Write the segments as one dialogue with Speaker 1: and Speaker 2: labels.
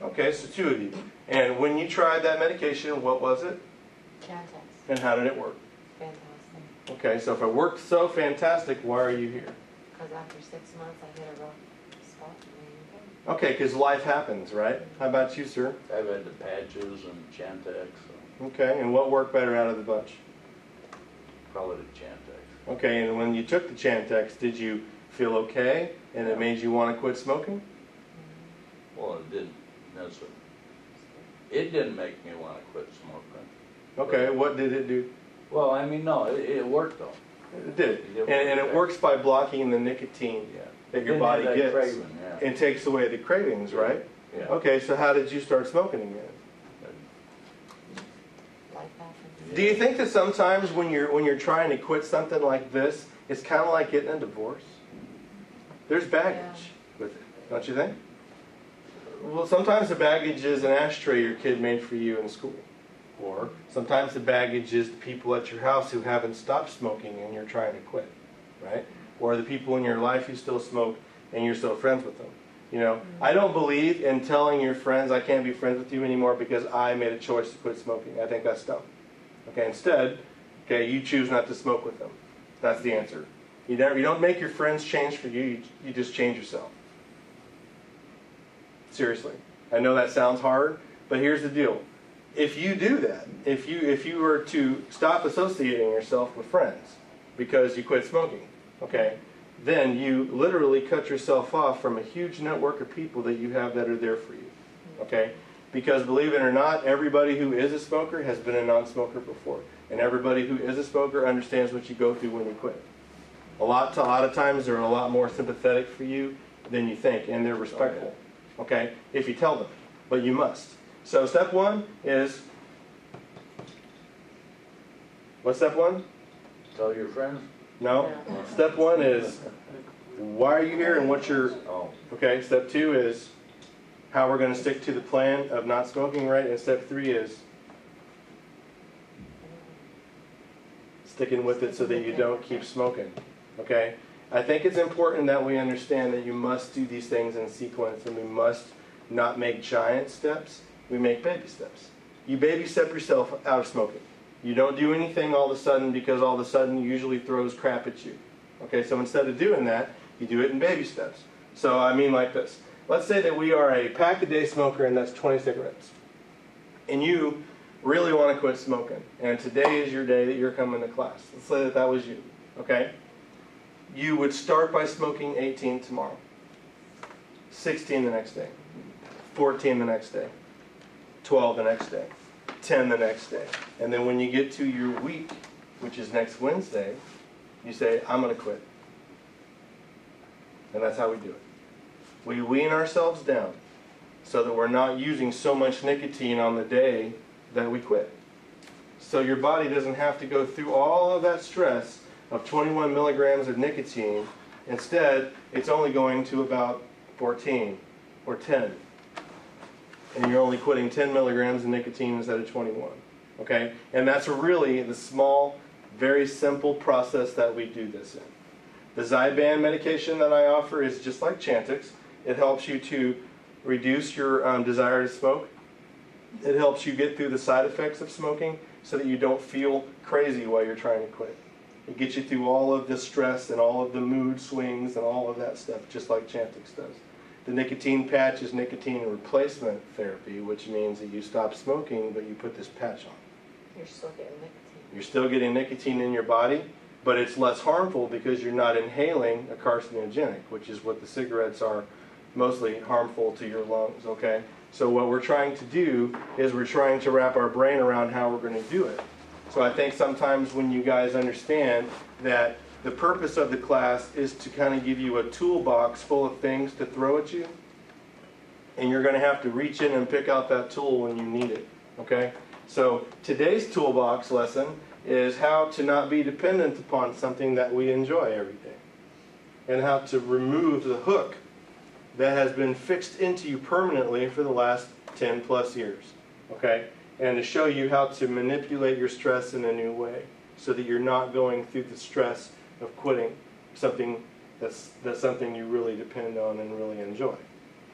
Speaker 1: Okay, so 2 of you. And when you tried that medication, what was it?
Speaker 2: Chantix.
Speaker 1: And how did it work?
Speaker 2: Fantastic.
Speaker 1: Okay, so if it worked so fantastic, why are you here?
Speaker 2: Because after 6 months, I hit a rough spot.
Speaker 1: Okay, because life happens, right? How about you, sir?
Speaker 3: I've had the patches and Chantix, so
Speaker 1: Okay, and what worked better out of the bunch?
Speaker 3: probably the Chantix.
Speaker 1: Okay, and when you took the Chantix, did you feel okay and it made you want to quit smoking?
Speaker 3: Well, it didn't necessarily. It didn't make me want to quit smoking.
Speaker 1: Okay, what did it do?
Speaker 3: Well, I mean, no, it worked though.
Speaker 1: It did. And it works by blocking the nicotine that your body gets.
Speaker 3: Craving,
Speaker 1: and takes away the cravings, right?
Speaker 3: Yeah.
Speaker 1: Okay, so how did you start smoking again?
Speaker 2: Life happens.
Speaker 1: Do you think that sometimes when you're trying to quit something like this, it's kind of like getting a divorce? There's baggage with it, don't you think? Well, sometimes the baggage is an ashtray your kid made for you in school. Or sometimes the baggage is the people at your house who haven't stopped smoking and you're trying to quit, right? Or the people in your life who still smoke and you're still friends with them. You know, I don't believe in telling your friends I can't be friends with you anymore because I made a choice to quit smoking. I think that's dumb. Okay, instead, okay, you choose not to smoke with them. That's the answer. You don't make your friends change for you, you just change yourself. Seriously. I know that sounds hard, but here's the deal. If you do that, if you were to stop associating yourself with friends because you quit smoking, okay, then you literally cut yourself off from a huge network of people that you have that are there for you, okay? Because believe it or not, everybody who is a smoker has been a non-smoker before. And everybody who is a smoker understands what you go through when you quit. A lot of times they're a lot more sympathetic for you than you think, and they're respectful, okay, if you tell them. But you must. So step one is, what's step one?
Speaker 3: Tell your friends.
Speaker 1: No. Step one is, why are you here and what's your, okay, step two is how we're going to stick to the plan of not smoking, right? And step three is sticking with it so that you don't keep smoking, okay? I think it's important that we understand that you must do these things in sequence and we must not make giant steps, we make baby steps. You baby step yourself out of smoking. You don't do anything all of a sudden because all of a sudden usually throws crap at you. Okay, so instead of doing that, you do it in baby steps. So I mean like this. Let's say that we are a pack-a-day smoker and that's 20 cigarettes. And you really want to quit smoking. And today is your day that you're coming to class. Let's say that that was you. Okay? You would start by smoking 18 tomorrow. 16 the next day. 14 the next day. 12 the next day. 10 the next day. And then when you get to your week, which is next Wednesday, you say, I'm going to quit. And that's how we do it. We wean ourselves down so that we're not using so much nicotine on the day that we quit. So your body doesn't have to go through all of that stress of 21 milligrams of nicotine. Instead, it's only going to about 14 or 10. And you're only quitting 10 milligrams of nicotine instead of 21. Okay? And that's really the small, very simple process that we do this in. The Zyban medication that I offer is just like Chantix. It helps you to reduce your desire to smoke. It helps you get through the side effects of smoking so that you don't feel crazy while you're trying to quit. It gets you through all of the stress and all of the mood swings and all of that stuff, just like Chantix does. The nicotine patch is nicotine replacement therapy, which means that you stop smoking, but you put this patch on.
Speaker 2: You're still getting nicotine.
Speaker 1: You're still getting nicotine in your body, but it's less harmful because you're not inhaling a carcinogenic, which is what the cigarettes are, mostly harmful to your lungs, okay? So what we're trying to do is we're trying to wrap our brain around how we're going to do it. So I think sometimes when you guys understand that the purpose of the class is to kind of give you a toolbox full of things to throw at you, and you're going to have to reach in and pick out that tool when you need it, okay? So today's toolbox lesson is how to not be dependent upon something that we enjoy every day, and how to remove the hook that has been fixed into you permanently for the last 10 plus years, okay? And to show you how to manipulate your stress in a new way so that you're not going through the stress of quitting something that's something you really depend on and really enjoy,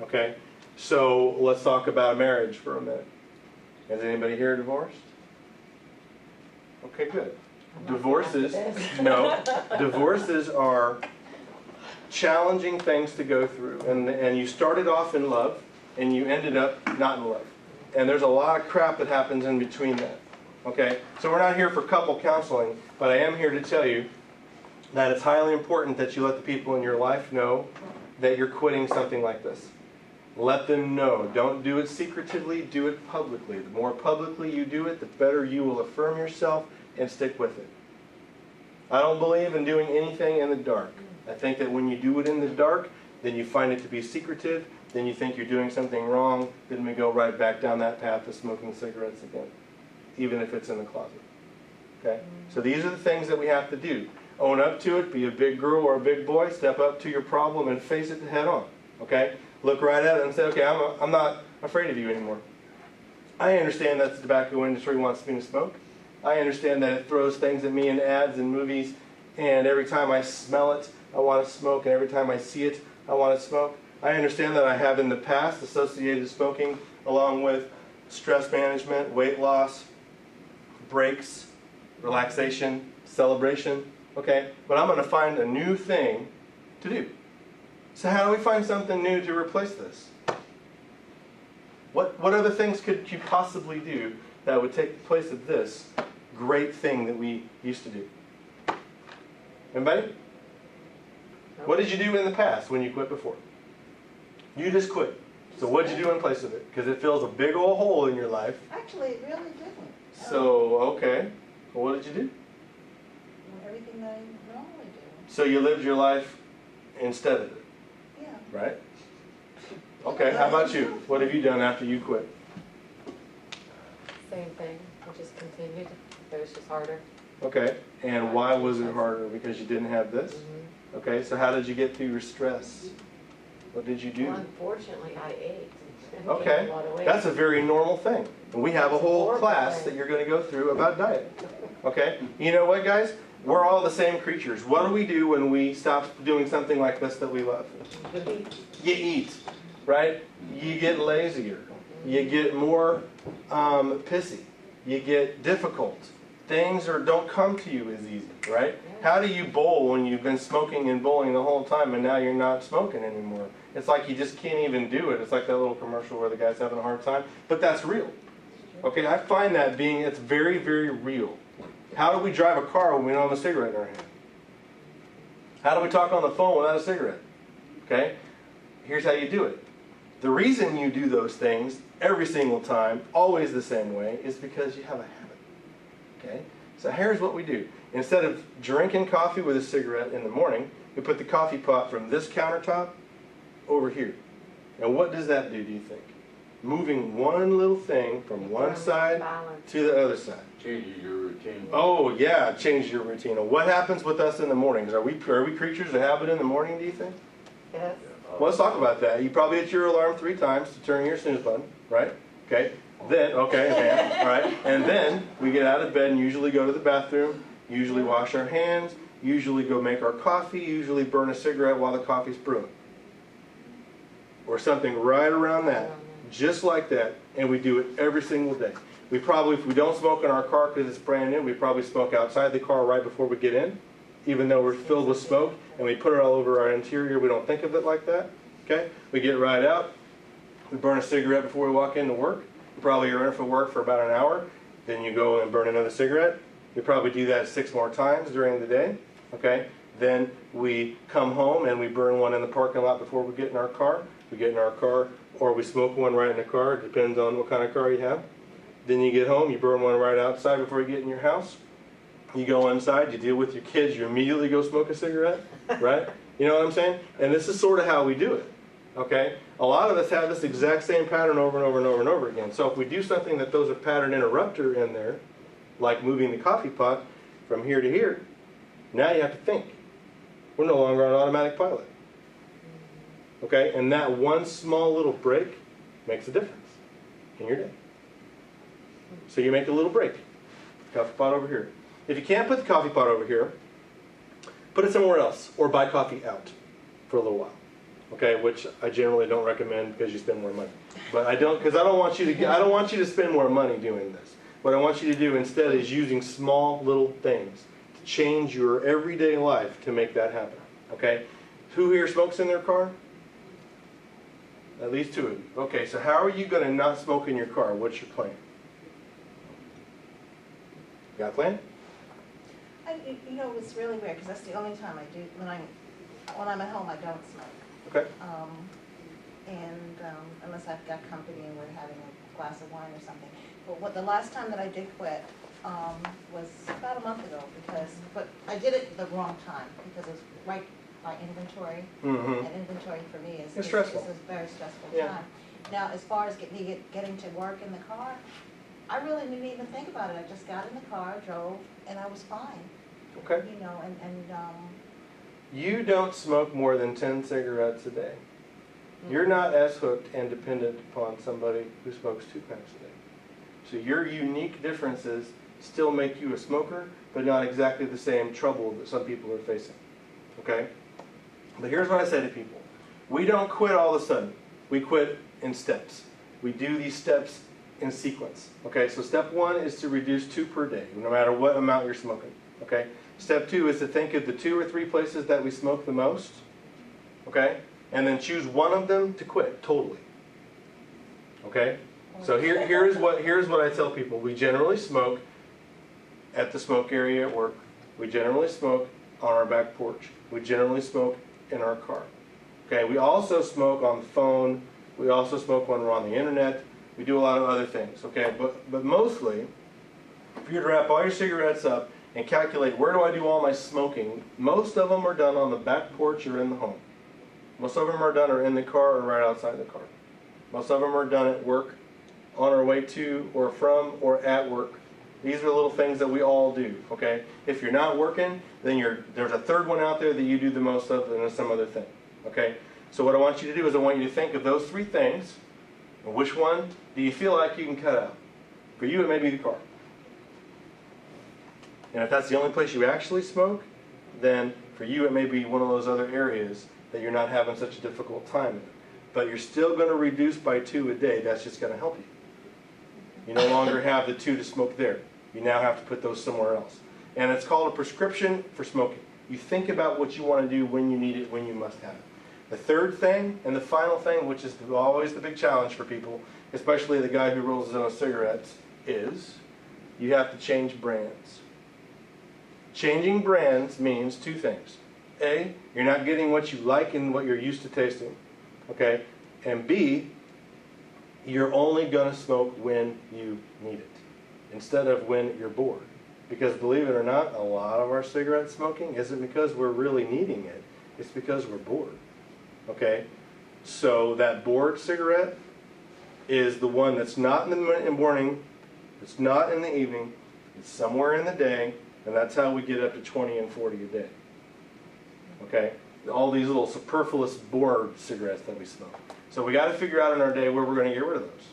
Speaker 1: okay? So let's talk about marriage for a minute. Is anybody here divorced? Okay, good.
Speaker 2: I'm not
Speaker 1: Divorces,
Speaker 2: after this.
Speaker 1: no, divorces are challenging things to go through. And you started off in love, and you ended up not in love. And there's a lot of crap that happens in between that. Okay? So we're not here for couple counseling, but I am here to tell you that it's highly important that you let the people in your life know that you're quitting something like this. Let them know. Don't do it secretively, do it publicly. The more publicly you do it, the better you will affirm yourself and stick with it. I don't believe in doing anything in the dark. I think that when you do it in the dark, then you find it to be secretive, then you think you're doing something wrong, then we go right back down that path of smoking cigarettes again, even if it's in the closet. Okay? So these are the things that we have to do. Own up to it, be a big girl or a big boy, step up to your problem and face it head on. Okay? Look right at it and say, okay, I'm not afraid of you anymore. I understand that the tobacco industry wants me to smoke. I understand that it throws things at me in ads and movies, and every time I smell it, I want to smoke, and every time I see it, I want to smoke. I understand that I have in the past associated smoking along with stress management, weight loss, breaks, relaxation, celebration. Okay? But I'm going to find a new thing to do. So how do we find something new to replace this? What other things could you possibly do that would take the place of this great thing that we used to do? Anybody? What did you do in the past when you quit before? You just quit. So what did you do in place of it? Because it fills a big old hole in your life.
Speaker 4: Actually, it really didn't.
Speaker 1: So, okay. Well, what did you do?
Speaker 4: Everything that I normally do.
Speaker 1: So you lived your life instead of it,
Speaker 4: Yeah.
Speaker 1: right? Okay, how about you? What have you done after you quit?
Speaker 2: Same thing, I just continued, it was just harder.
Speaker 1: Okay, and why was it harder? Because you didn't have this?
Speaker 2: Mhm.
Speaker 1: Okay, so how did you get through your stress? What did you do?
Speaker 2: Well, unfortunately, I ate. and gained
Speaker 1: Okay,
Speaker 2: a lot of weight.
Speaker 1: that's a very normal thing. And we have a whole class that you're going to go through about diet. Okay, you know what, guys? We're all the same creatures. What do we do when we stop doing something like this that we love?
Speaker 2: The beach.
Speaker 1: You eat, right? You get lazier. You get more pissy. You get difficult. Things don't come to you as easy, right? How do you bowl when you've been smoking and bowling the whole time and now you're not smoking anymore? It's like you just can't even do it. It's like that little commercial where the guy's having a hard time. But that's real. Okay, I find that it's very, very real. How do we drive a car when we don't have a cigarette in our hand? How do we talk on the phone without a cigarette? Okay, here's how you do it. The reason you do those things every single time, always the same way, is because you have a habit. Okay, so here's what we do. Instead of drinking coffee with a cigarette in the morning, we put the coffee pot from this countertop over here. And what does that do you think? Moving one little thing from one side
Speaker 2: Balance.
Speaker 1: to the other side.
Speaker 3: Changes your routine.
Speaker 1: Oh yeah, change your routine. And what happens with us in the mornings? Are we creatures of habit in the morning, do you think?
Speaker 2: Yes.
Speaker 1: Well, let's talk about that. You probably hit your alarm 3 times to turn your snooze button, right? Okay. Then, okay, all right. And then we get out of bed and usually go to the bathroom, usually wash our hands, usually go make our coffee, usually burn a cigarette while the coffee's brewing. Or something right around that. Just like that. And we do it every single day. We probably, if we don't smoke in our car because it's brand new, we probably smoke outside the car right before we get in, even though we're filled with smoke, and we put it all over our interior. We don't think of it like that. Okay? We get right out. We burn a cigarette before we walk into work. You probably are in for work for about an hour. Then you go and burn another cigarette. You probably do that 6 more times during the day. Okay? Then we come home and we burn one in the parking lot before we get in our car. We get in our car, or we smoke one right in the car. It depends on what kind of car you have. Then you get home, you burn one right outside before you get in your house. You go inside, you deal with your kids, you immediately go smoke a cigarette, right? You know what I'm saying? And this is sort of how we do it, okay? A lot of us have this exact same pattern over and over and over and over again. So if we do something that throws a pattern interrupter in there, like moving the coffee pot from here to here, now you have to think. We're no longer on automatic pilot. Okay? And that one small little break makes a difference in your day. So you make a little break. Coffee pot over here. If you can't put the coffee pot over here, put it somewhere else or buy coffee out for a little while. okay, which I generally don't recommend because you spend more money. But I don't want you to spend more money doing this. What I want you to do instead is using small little things to change your everyday life to make that happen, okay? Who here smokes in their car? At least 2 of you. Okay, so how are you going to not smoke in your car? What's your plan? Got a plan?
Speaker 4: You know, it's really weird, because that's the only time I do, when I'm at home, I don't smoke.
Speaker 1: Okay.
Speaker 4: Unless I've got company and we're having a glass of wine or something. But the last time that I did quit, was about a month ago, but I did it the wrong time, because it was right by inventory.
Speaker 1: Mm-hmm.
Speaker 4: And inventory for me is
Speaker 1: It's stressful.
Speaker 4: Is a very stressful
Speaker 1: Yeah.
Speaker 4: time. Now, as far as getting to work in the car, I really didn't even think about it. I just got in the car, drove, and I was fine.
Speaker 1: Okay.
Speaker 4: You know,
Speaker 1: You don't smoke more than 10 cigarettes a day. You're not as hooked and dependent upon somebody who smokes 2 packs a day. So your unique differences still make you a smoker, but not exactly the same trouble that some people are facing. Okay? But here's what I say to people. We don't quit all of a sudden. We quit in steps. We do these steps in sequence. Okay? So step 1 is to reduce 2 per day, no matter what amount you're smoking. Okay? Step 2 is to think of the 2 or 3 places that we smoke the most. Okay? And then choose one of them to quit totally. Okay? So here's what I tell people. We generally smoke at the smoke area at work. We generally smoke on our back porch. We generally smoke in our car. Okay? We also smoke on the phone. We also smoke when we're on the internet. We do a lot of other things. Okay? But mostly, if you were to wrap all your cigarettes up and calculate where do I do all my smoking, most of them are done on the back porch or in the home. Most of them are done or in the car or right outside the car. Most of them are done at work, on our way to or from or at work. These are little things that we all do, okay? If you're not working, then there's a third one out there that you do the most of, and there's some other thing, okay? So what I want you to do is I want you to think of those 3 things, and which one do you feel like you can cut out? For you, it may be the car. And if that's the only place you actually smoke, then for you, it may be one of those other areas that you're not having such a difficult time in. But you're still going to reduce by 2 a day. That's just going to help you. You no longer have the 2 to smoke there. You now have to put those somewhere else. And it's called a prescription for smoking. You think about what you want to do, when you need it, when you must have it. The third thing and the final thing, which is always the big challenge for people, especially the guy who rolls his own cigarettes, is you have to change brands. Changing brands means 2 things. A, you're not getting what you like and what you're used to tasting. Okay? And B, you're only going to smoke when you need it, instead of when you're bored. Because believe it or not, a lot of our cigarette smoking isn't because we're really needing it. It's because we're bored. Okay? So that bored cigarette is the one that's not in the morning, it's not in the evening, it's somewhere in the day, and that's how we get up to 20 and 40 a day. Okay? All these little superfluous bored cigarettes that we smoke. So we got to figure out in our day where we're going to get rid of those.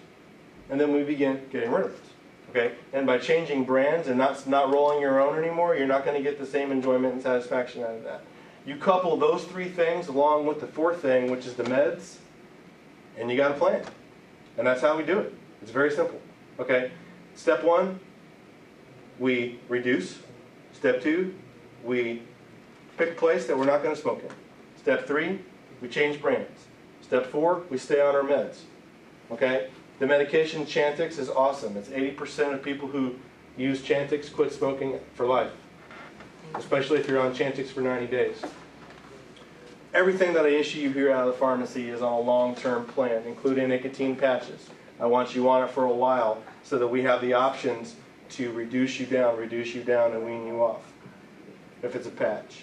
Speaker 1: And then we begin getting rid of those. Okay? And by changing brands and not rolling your own anymore, you're not going to get the same enjoyment and satisfaction out of that. You couple those 3 things along with the 4th thing, which is the meds, and you got a plan. And that's how we do it. It's very simple. Okay? Step 1, we reduce. Step 2, we pick a place that we're not going to smoke in. Step 3, we change brands. Step 4, we stay on our meds. Okay? The medication Chantix is awesome. It's 80% of people who use Chantix quit smoking for life, especially if you're on Chantix for 90 days. Everything that I issue you here out of the pharmacy is on a long-term plan, including nicotine patches. I want you on it for a while so that we have the options to reduce you down, and wean you off, if it's a patch.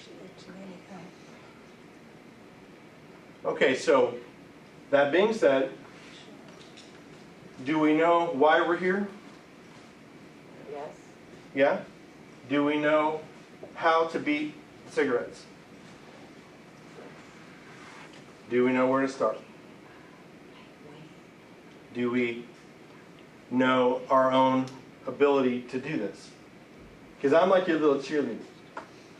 Speaker 1: Okay, so that being said, do we know why we're here?
Speaker 2: Yes.
Speaker 1: Yeah? Do we know how to beat cigarettes? Do we know where to start? Do we know our own ability to do this? Because I'm like your little cheerleader.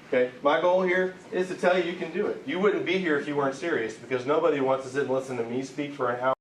Speaker 1: Okay, my goal here is to tell you you can do it. You wouldn't be here if you weren't serious, because nobody wants to sit and listen to me speak for an hour.